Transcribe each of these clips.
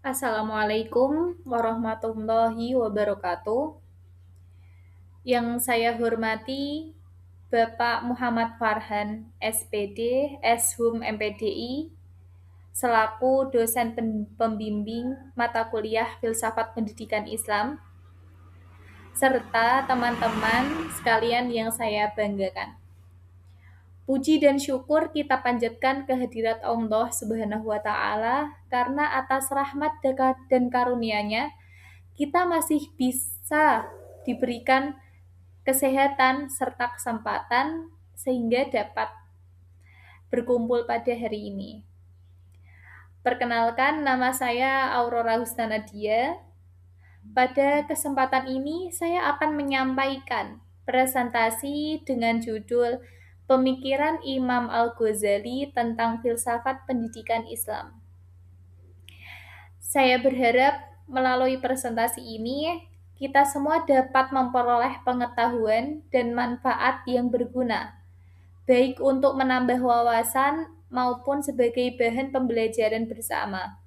Assalamualaikum warahmatullahi wabarakatuh. Yang saya hormati Bapak Muhammad Farhan, SPD, Shum MPDI, selaku dosen pembimbing mata kuliah Filsafat Pendidikan Islam, serta teman-teman sekalian yang saya banggakan. Puji dan syukur kita panjatkan kehadirat Allah Subhanahu wa Ta'ala karena atas rahmat dan karunia-Nya kita masih bisa diberikan kesehatan serta kesempatan sehingga dapat berkumpul pada hari ini. Perkenalkan, nama saya Aurora Husnanadia. Pada kesempatan ini saya akan menyampaikan presentasi dengan judul Pemikiran Imam Al-Ghazali tentang Filsafat Pendidikan Islam. Saya berharap melalui presentasi ini, kita semua dapat memperoleh pengetahuan dan manfaat yang berguna, baik untuk menambah wawasan maupun sebagai bahan pembelajaran bersama.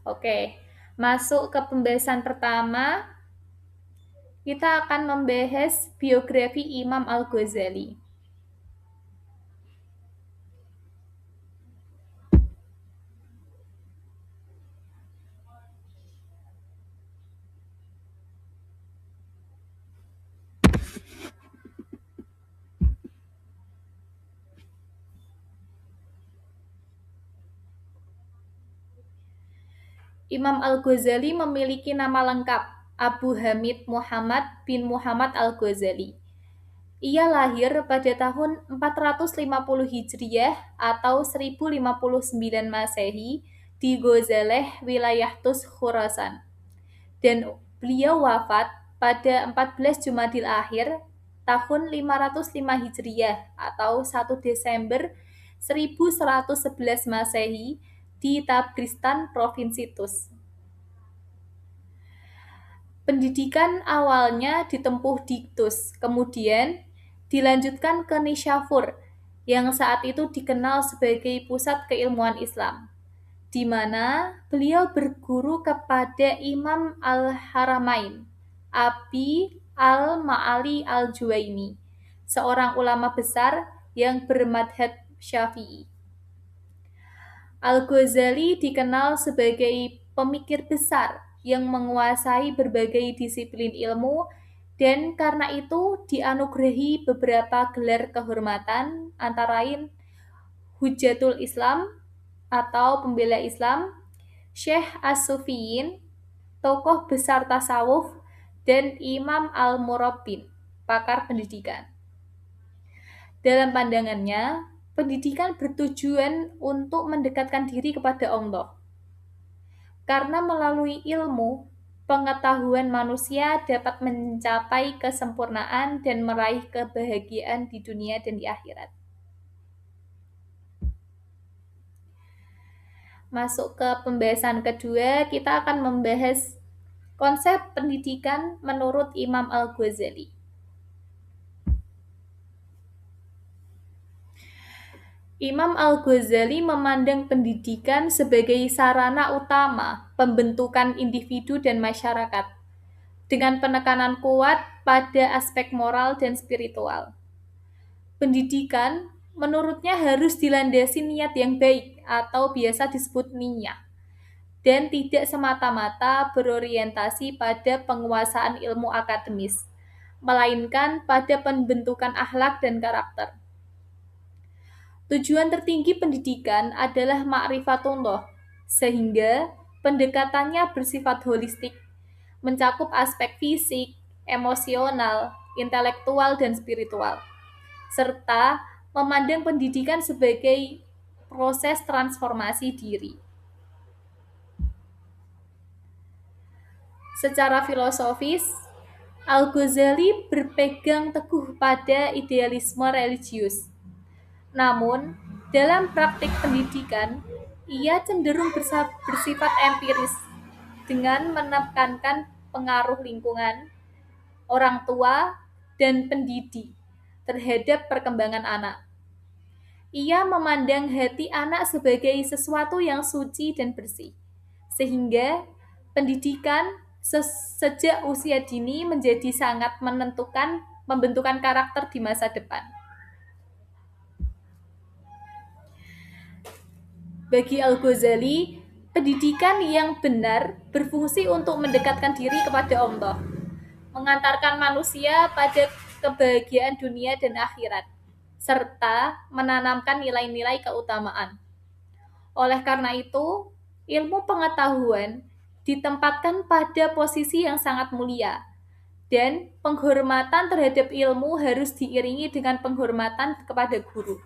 Oke, masuk ke pembahasan pertama, kita akan membahas biografi Imam Al-Ghazali. Imam Al-Ghazali memiliki nama lengkap Abu Hamid Muhammad bin Muhammad Al-Ghazali. Ia lahir pada tahun 450 Hijriah atau 1059 Masehi di Ghazaleh, wilayah Tus, Khurasan. Dan beliau wafat pada 14 Jumadil Akhir tahun 505 Hijriah atau 1 Desember 1111 Masehi di Tabristan, Provinsi Tus. Pendidikan awalnya ditempuh di Tus, kemudian dilanjutkan ke Nishapur, yang saat itu dikenal sebagai pusat keilmuan Islam, di mana beliau berguru kepada Imam Al-Haramain, Abi Al-Ma'ali Al-Juwaini, seorang ulama besar yang bermadhab Syafi'i. Al-Ghazali dikenal sebagai pemikir besar yang menguasai berbagai disiplin ilmu dan karena itu dianugerahi beberapa gelar kehormatan antara lain Hujatul Islam atau pembela Islam, Syekh As-Sufiyin, tokoh besar tasawuf, dan Imam Al-Murabbin, pakar pendidikan. Dalam pandangannya, pendidikan bertujuan untuk mendekatkan diri kepada Allah. Karena melalui ilmu, pengetahuan manusia dapat mencapai kesempurnaan dan meraih kebahagiaan di dunia dan di akhirat. Masuk ke pembahasan kedua, kita akan membahas konsep pendidikan menurut Imam Al-Ghazali. Imam Al-Ghazali memandang pendidikan sebagai sarana utama pembentukan individu dan masyarakat, dengan penekanan kuat pada aspek moral dan spiritual. Pendidikan, menurutnya harus dilandasi niat yang baik atau biasa disebut niyah, dan tidak semata-mata berorientasi pada penguasaan ilmu akademis, melainkan pada pembentukan akhlak dan karakter. Tujuan tertinggi pendidikan adalah ma'rifatullah, sehingga pendekatannya bersifat holistik, mencakup aspek fisik, emosional, intelektual, dan spiritual, serta memandang pendidikan sebagai proses transformasi diri. Secara filosofis, Al-Ghazali berpegang teguh pada idealisme religius. Namun, dalam praktik pendidikan, ia cenderung bersifat empiris dengan menekankan pengaruh lingkungan, orang tua, dan pendidik terhadap perkembangan anak. Ia memandang hati anak sebagai sesuatu yang suci dan bersih, sehingga pendidikan sejak usia dini menjadi sangat menentukan pembentukan karakter di masa depan. Bagi Al-Ghazali, pendidikan yang benar berfungsi untuk mendekatkan diri kepada Allah, mengantarkan manusia pada kebahagiaan dunia dan akhirat, serta menanamkan nilai-nilai keutamaan. Oleh karena itu, ilmu pengetahuan ditempatkan pada posisi yang sangat mulia, dan penghormatan terhadap ilmu harus diiringi dengan penghormatan kepada guru.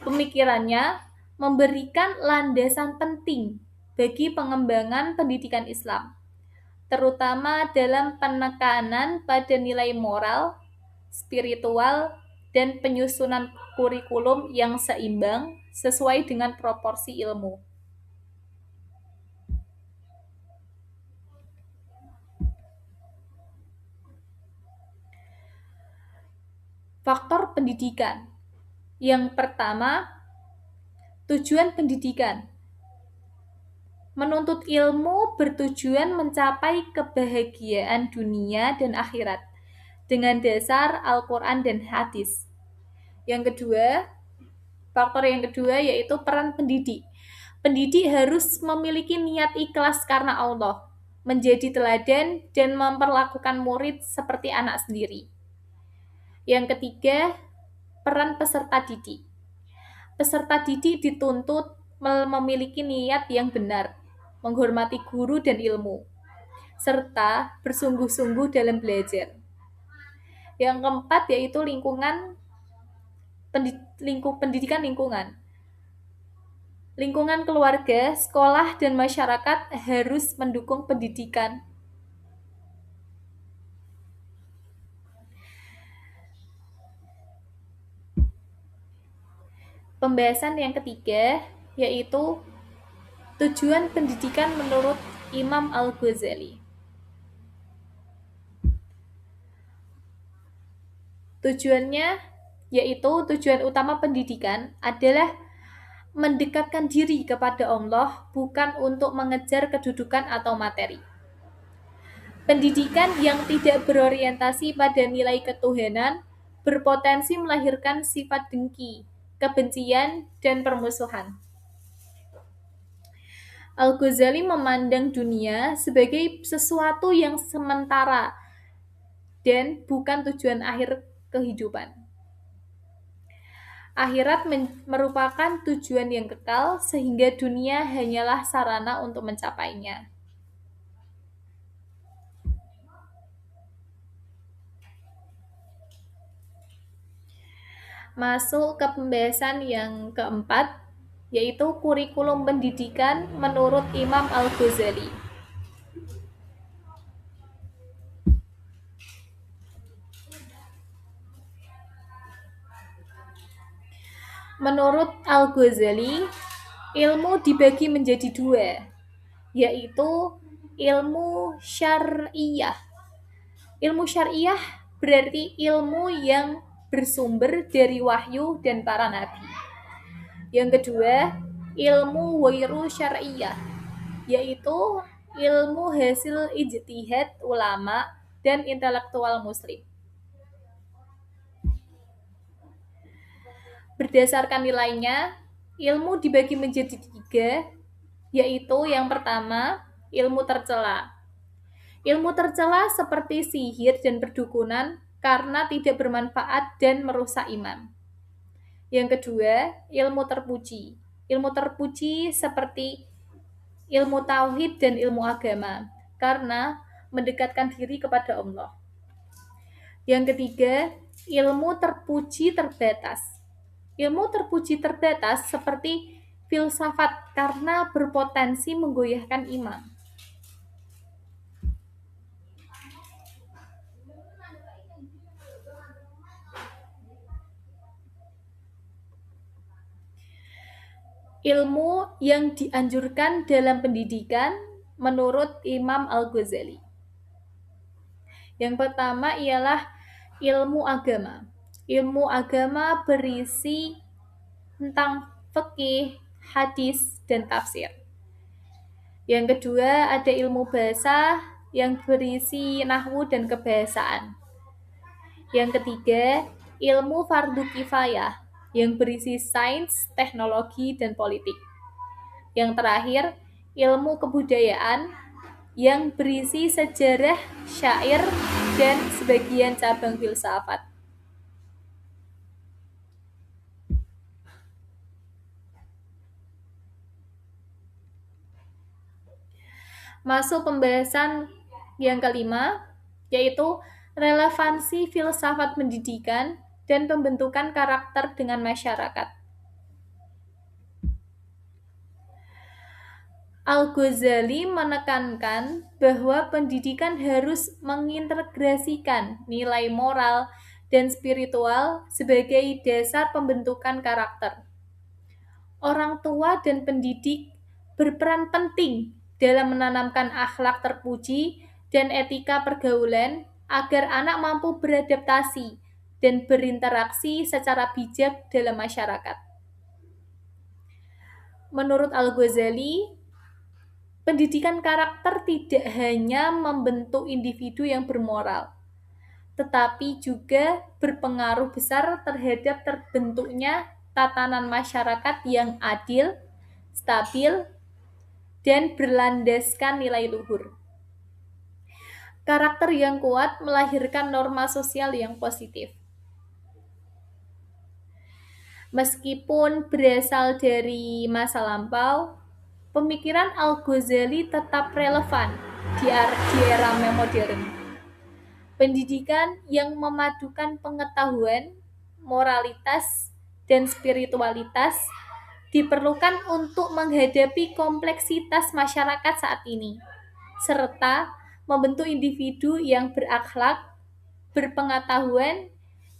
Pemikirannya memberikan landasan penting bagi pengembangan pendidikan Islam, terutama dalam penekanan pada nilai moral, spiritual, dan penyusunan kurikulum yang seimbang sesuai dengan proporsi ilmu. Faktor pendidikan. Yang pertama, tujuan pendidikan. Menuntut ilmu bertujuan mencapai kebahagiaan dunia dan akhirat dengan dasar Al-Quran dan hadis. Faktor yang kedua yaitu peran pendidik. Pendidik harus memiliki niat ikhlas karena Allah, menjadi teladan dan memperlakukan murid seperti anak sendiri. Yang ketiga, peran peserta didik. Peserta didik dituntut memiliki niat yang benar, menghormati guru dan ilmu, serta bersungguh-sungguh dalam belajar. Yang keempat yaitu pendidikan lingkungan. Lingkungan keluarga, sekolah, dan masyarakat harus mendukung pendidikan. Pembahasan yang ketiga yaitu tujuan pendidikan menurut Imam Al-Ghazali. Tujuannya yaitu tujuan utama pendidikan adalah mendekatkan diri kepada Allah, bukan untuk mengejar kedudukan atau materi. Pendidikan yang tidak berorientasi pada nilai ketuhanan berpotensi melahirkan sifat dengki, kebencian, dan permusuhan. Al-Ghazali memandang dunia sebagai sesuatu yang sementara dan bukan tujuan akhir kehidupan. Akhirat merupakan tujuan yang kekal, sehingga dunia hanyalah sarana untuk mencapainya. Masuk ke pembahasan yang keempat, yaitu kurikulum pendidikan menurut Imam Al-Ghazali. Menurut Al-Ghazali, ilmu dibagi menjadi dua, yaitu ilmu syariah. Ilmu syariah berarti ilmu yang bersumber dari wahyu dan para nabi. Yang kedua, ilmu wairu syariah, yaitu ilmu hasil ijtihad ulama dan intelektual muslim. Berdasarkan nilainya, ilmu dibagi menjadi tiga, yaitu yang pertama, ilmu tercela. Ilmu tercela seperti sihir dan perdukunan karena tidak bermanfaat dan merusak iman. Yang kedua, ilmu terpuji. Ilmu terpuji seperti ilmu tauhid dan ilmu agama karena mendekatkan diri kepada Allah. Yang ketiga, ilmu terpuji terbatas. Ilmu terpuji terbatas seperti filsafat karena berpotensi menggoyahkan iman. Ilmu yang dianjurkan dalam pendidikan menurut Imam Al-Ghazali. Yang pertama ialah ilmu agama. Ilmu agama berisi tentang fikih, hadis, dan tafsir. Yang kedua, ada ilmu bahasa yang berisi nahwu dan kebahasaan. Yang ketiga, ilmu fardu kifayah yang berisi sains, teknologi, dan politik. Yang terakhir, ilmu kebudayaan yang berisi sejarah, syair, dan sebagian cabang filsafat. Masuk pembahasan yang kelima, yaitu relevansi filsafat pendidikan dan pembentukan karakter dengan masyarakat. Al-Ghazali menekankan bahwa pendidikan harus mengintegrasikan nilai moral dan spiritual sebagai dasar pembentukan karakter. Orang tua dan pendidik berperan penting dalam menanamkan akhlak terpuji dan etika pergaulan agar anak mampu beradaptasi dan berinteraksi secara bijak dalam masyarakat. Menurut Al-Ghazali, pendidikan karakter tidak hanya membentuk individu yang bermoral, tetapi juga berpengaruh besar terhadap terbentuknya tatanan masyarakat yang adil, stabil, dan berlandaskan nilai luhur. Karakter yang kuat melahirkan norma sosial yang positif. Meskipun berasal dari masa lampau, pemikiran Al-Ghazali tetap relevan di era modern. Pendidikan yang memadukan pengetahuan, moralitas, dan spiritualitas diperlukan untuk menghadapi kompleksitas masyarakat saat ini, serta membentuk individu yang berakhlak, berpengetahuan,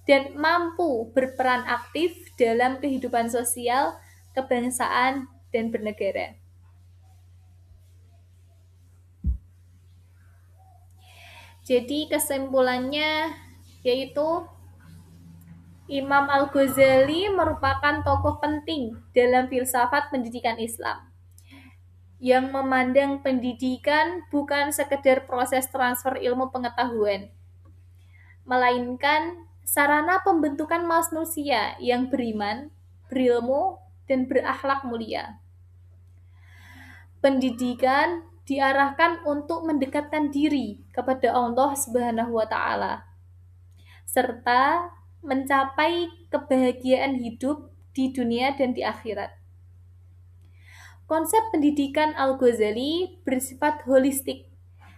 dan mampu berperan aktif dalam kehidupan sosial, kebangsaan, dan bernegara. Jadi kesimpulannya yaitu Imam Al-Ghazali merupakan tokoh penting dalam filsafat pendidikan Islam yang memandang pendidikan bukan sekedar proses transfer ilmu pengetahuan, melainkan sarana pembentukan manusia yang beriman, berilmu, dan berakhlak mulia. Pendidikan diarahkan untuk mendekatkan diri kepada Allah Subhanahu wa taala serta mencapai kebahagiaan hidup di dunia dan di akhirat. Konsep pendidikan Al-Ghazali bersifat holistik,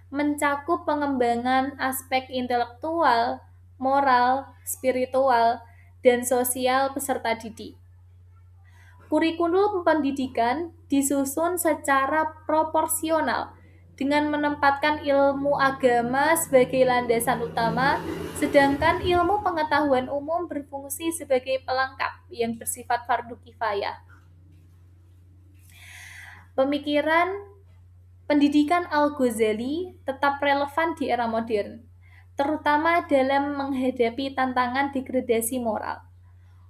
mencakup pengembangan aspek intelektual, moral, spiritual, dan sosial peserta didik. Kurikulum pendidikan disusun secara proporsional dengan menempatkan ilmu agama sebagai landasan utama, sedangkan ilmu pengetahuan umum berfungsi sebagai pelengkap yang bersifat fardu kifayah. Pemikiran pendidikan Al-Ghazali tetap relevan di era modern, terutama dalam menghadapi tantangan degradasi moral.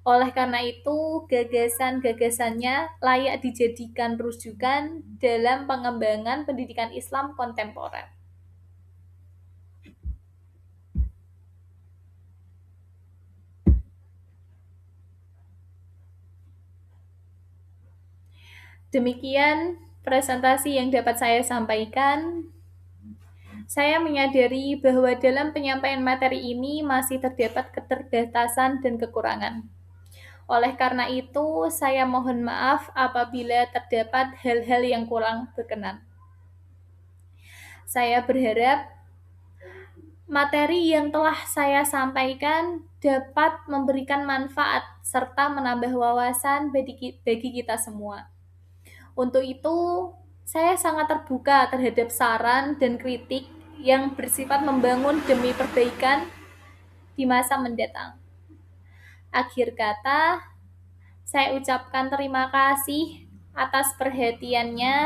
Oleh karena itu, gagasan-gagasannya layak dijadikan rujukan dalam pengembangan pendidikan Islam kontemporer. Demikian presentasi yang dapat saya sampaikan. Saya menyadari bahwa dalam penyampaian materi ini masih terdapat keterbatasan dan kekurangan. Oleh karena itu, saya mohon maaf apabila terdapat hal-hal yang kurang berkenan. Saya berharap materi yang telah saya sampaikan dapat memberikan manfaat serta menambah wawasan bagi kita semua. Untuk itu, saya sangat terbuka terhadap saran dan kritik yang bersifat membangun demi perbaikan di masa mendatang. Akhir kata, saya ucapkan terima kasih atas perhatiannya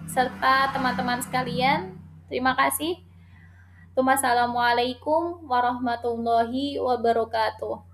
serta teman-teman sekalian. Terima kasih. Wassalamualaikum warahmatullahi wabarakatuh.